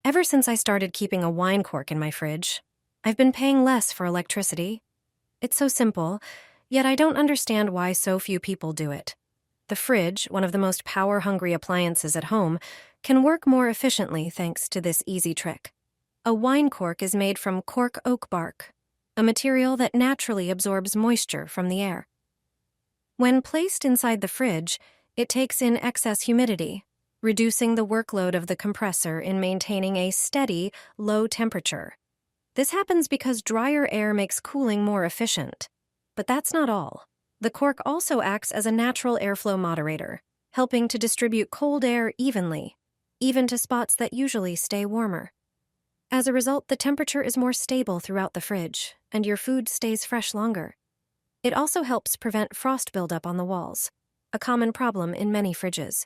Ever since I started keeping a wine cork in my fridge, I've been paying less for electricity. It's so simple, yet I don't understand why so few people do it. The fridge, one of the most power-hungry appliances at home, can work more efficiently thanks to this easy trick. A wine cork is made from cork oak bark, a material that naturally absorbs moisture from the air. When placed inside the fridge, it takes in excess humidity, reducing the workload of the compressor in maintaining a steady, low temperature. This happens because drier air makes cooling more efficient. But that's not all. The cork also acts as a natural airflow moderator, helping to distribute cold air evenly, even to spots that usually stay warmer. As a result, the temperature is more stable throughout the fridge, and your food stays fresh longer. It also helps prevent frost buildup on the walls, a common problem in many fridges.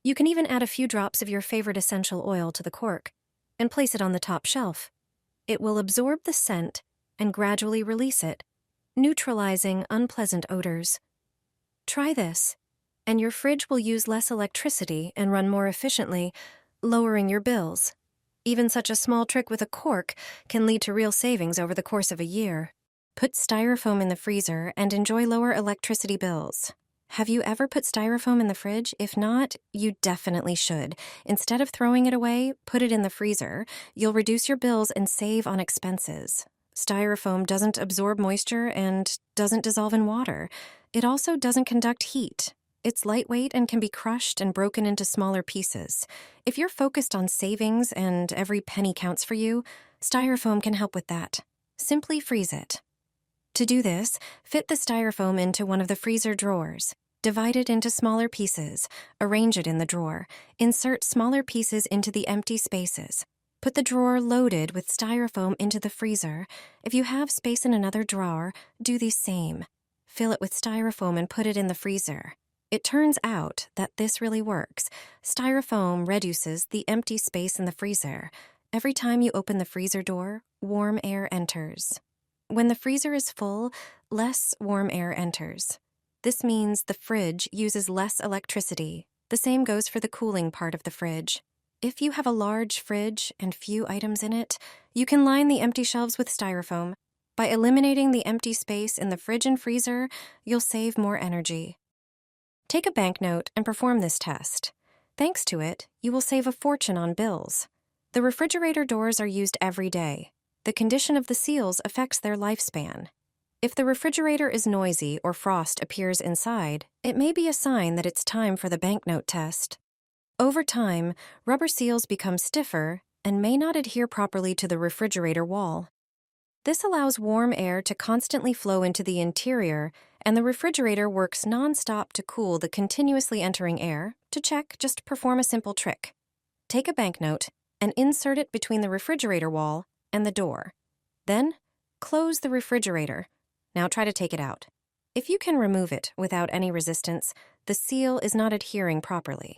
You can even add a few drops of your favorite essential oil to the cork and place it on the top shelf. It will absorb the scent and gradually release it, neutralizing unpleasant odors. Try this, and your fridge will use less electricity and run more efficiently, lowering your bills. Even such a small trick with a cork can lead to real savings over the course of a year. Put styrofoam in the freezer and enjoy lower electricity bills. Have you ever put styrofoam in the fridge? If not, you definitely should. Instead of throwing it away, put it in the freezer. You'll reduce your bills and save on expenses. Styrofoam doesn't absorb moisture and doesn't dissolve in water. It also doesn't conduct heat. It's lightweight and can be crushed and broken into smaller pieces. If you're focused on savings and every penny counts for you, styrofoam can help with that. Simply freeze it. To do this, fit the styrofoam into one of the freezer drawers. Divide it into smaller pieces, arrange it in the drawer, insert smaller pieces into the empty spaces. Put the drawer loaded with styrofoam into the freezer. If you have space in another drawer, do the same. Fill it with styrofoam and put it in the freezer. It turns out that this really works. Styrofoam reduces the empty space in the freezer. Every time you open the freezer door, warm air enters. When the freezer is full, less warm air enters. This means the fridge uses less electricity. The same goes for the cooling part of the fridge. If you have a large fridge and few items in it, you can line the empty shelves with styrofoam. By eliminating the empty space in the fridge and freezer, you'll save more energy. Take a banknote and perform this test. Thanks to it, you will save a fortune on bills. The refrigerator doors are used every day. The condition of the seals affects their lifespan. If the refrigerator is noisy or frost appears inside, it may be a sign that it's time for the banknote test. Over time, rubber seals become stiffer and may not adhere properly to the refrigerator wall. This allows warm air to constantly flow into the interior, and the refrigerator works non-stop to cool the continuously entering air. To check, just perform a simple trick. Take a banknote and insert it between the refrigerator wall and the door. Then, close the refrigerator. Now try to take it out. If you can remove it without any resistance, the seal is not adhering properly.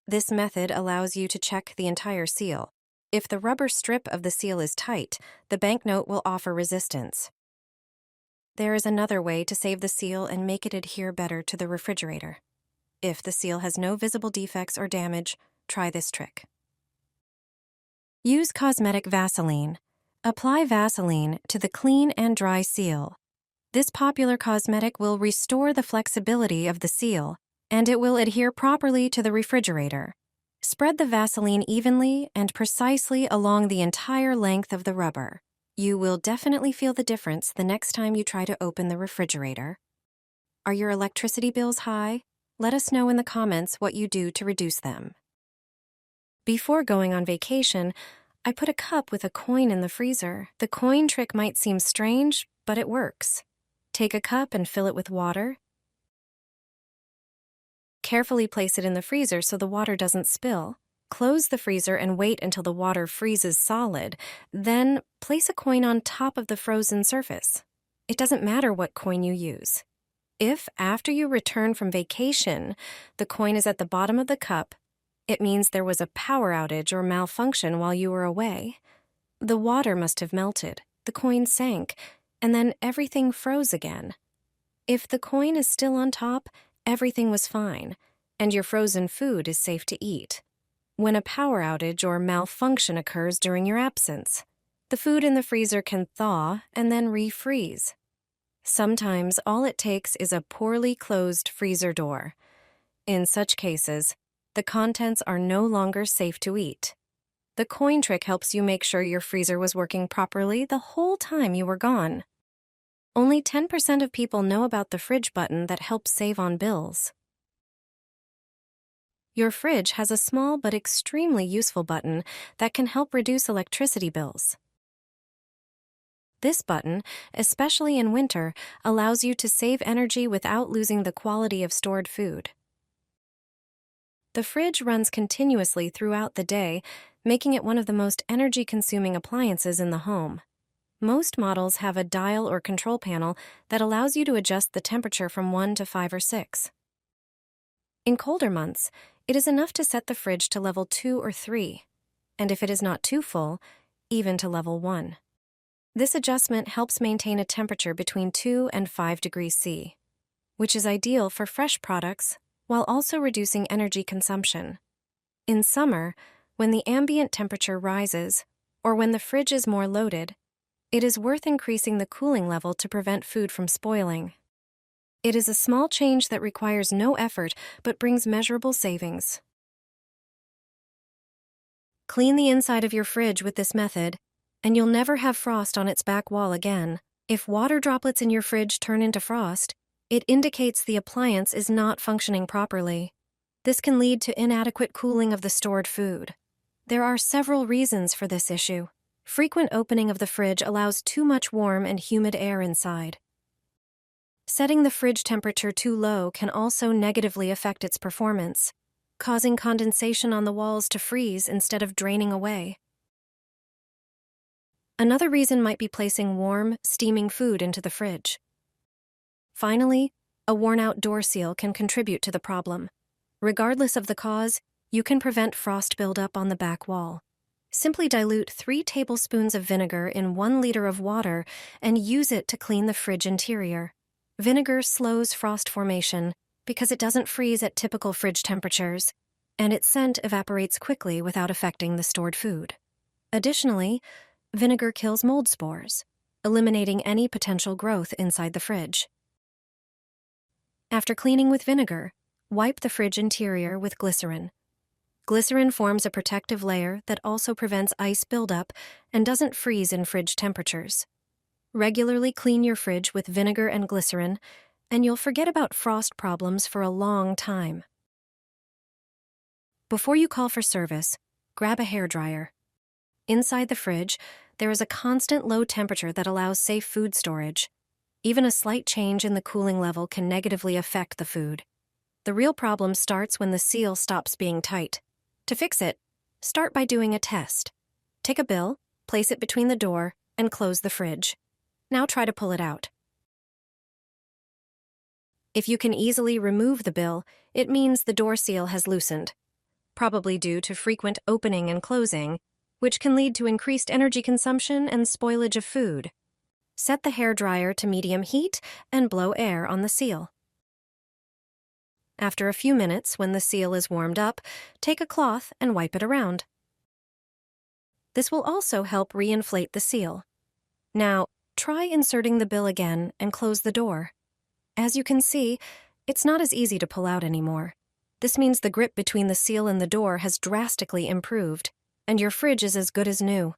This method allows you to check the entire seal. If the rubber strip of the seal is tight, the banknote will offer resistance. There is another way to save the seal and make it adhere better to the refrigerator. If the seal has no visible defects or damage, try this trick. Use cosmetic Vaseline. Apply Vaseline to the clean and dry seal. This popular cosmetic will restore the flexibility of the seal, and it will adhere properly to the refrigerator. Spread the Vaseline evenly and precisely along the entire length of the rubber. You will definitely feel the difference the next time you try to open the refrigerator. Are your electricity bills high? Let us know in the comments what you do to reduce them. Before going on vacation, I put a cup with a coin in the freezer. The coin trick might seem strange, but it works. Take a cup and fill it with water. Carefully place it in the freezer so the water doesn't spill. Close the freezer and wait until the water freezes solid. Then, place a coin on top of the frozen surface. It doesn't matter what coin you use. If, after you return from vacation, the coin is at the bottom of the cup, it means there was a power outage or malfunction while you were away. The water must have melted, the coin sank, and then everything froze again. If the coin is still on top, everything was fine, and your frozen food is safe to eat. when a power outage or malfunction occurs during your absence. The food in the freezer can thaw and then refreeze. Sometimes all it takes is a poorly closed freezer door. In such cases, the contents are no longer safe to eat. The coin trick helps you make sure your freezer was working properly the whole time you were gone. Only 10% of people know about the fridge button that helps save on bills. Your fridge has a small but extremely useful button that can help reduce electricity bills. This button, especially in winter, allows you to save energy without losing the quality of stored food. The fridge runs continuously throughout the day, making it one of the most energy-consuming appliances in the home. Most models have a dial or control panel that allows you to adjust the temperature from 1 to 5 or 6. In colder months, it is enough to set the fridge to level 2 or 3, and if it is not too full, even to level 1. This adjustment helps maintain a temperature between 2 and 5 degrees C, which is ideal for fresh products while also reducing energy consumption. In summer, when the ambient temperature rises, or when the fridge is more loaded, it is worth increasing the cooling level to prevent food from spoiling. It is a small change that requires no effort but brings measurable savings. Clean the inside of your fridge with this method, and you'll never have frost on its back wall again. If water droplets in your fridge turn into frost, it indicates the appliance is not functioning properly. This can lead to inadequate cooling of the stored food. There are several reasons for this issue. Frequent opening of the fridge allows too much warm and humid air inside. Setting the fridge temperature too low can also negatively affect its performance, causing condensation on the walls to freeze instead of draining away. Another reason might be placing warm, steaming food into the fridge. Finally, a worn-out door seal can contribute to the problem. Regardless of the cause, you can prevent frost buildup on the back wall. Simply dilute 3 tablespoons of vinegar in 1 liter of water and use it to clean the fridge interior. Vinegar slows frost formation because it doesn't freeze at typical fridge temperatures, and its scent evaporates quickly without affecting the stored food. Additionally, vinegar kills mold spores, eliminating any potential growth inside the fridge. After cleaning with vinegar, wipe the fridge interior with glycerin. Glycerin forms a protective layer that also prevents ice buildup and doesn't freeze in fridge temperatures. Regularly clean your fridge with vinegar and glycerin, and you'll forget about frost problems for a long time. Before you call for service, grab a hairdryer. Inside the fridge, there is a constant low temperature that allows safe food storage. Even a slight change in the cooling level can negatively affect the food. The real problem starts when the seal stops being tight. To fix it, start by doing a test. Take a bill, place it between the door, and close the fridge. Now try to pull it out. If you can easily remove the bill, it means the door seal has loosened, probably due to frequent opening and closing, which can lead to increased energy consumption and spoilage of food. Set the hairdryer to medium heat and blow air on the seal. After a few minutes, when the seal is warmed up, take a cloth and wipe it around. This will also help reinflate the seal. Now, try inserting the bill again and close the door. As you can see, it's not as easy to pull out anymore. This means the grip between the seal and the door has drastically improved, and your fridge is as good as new.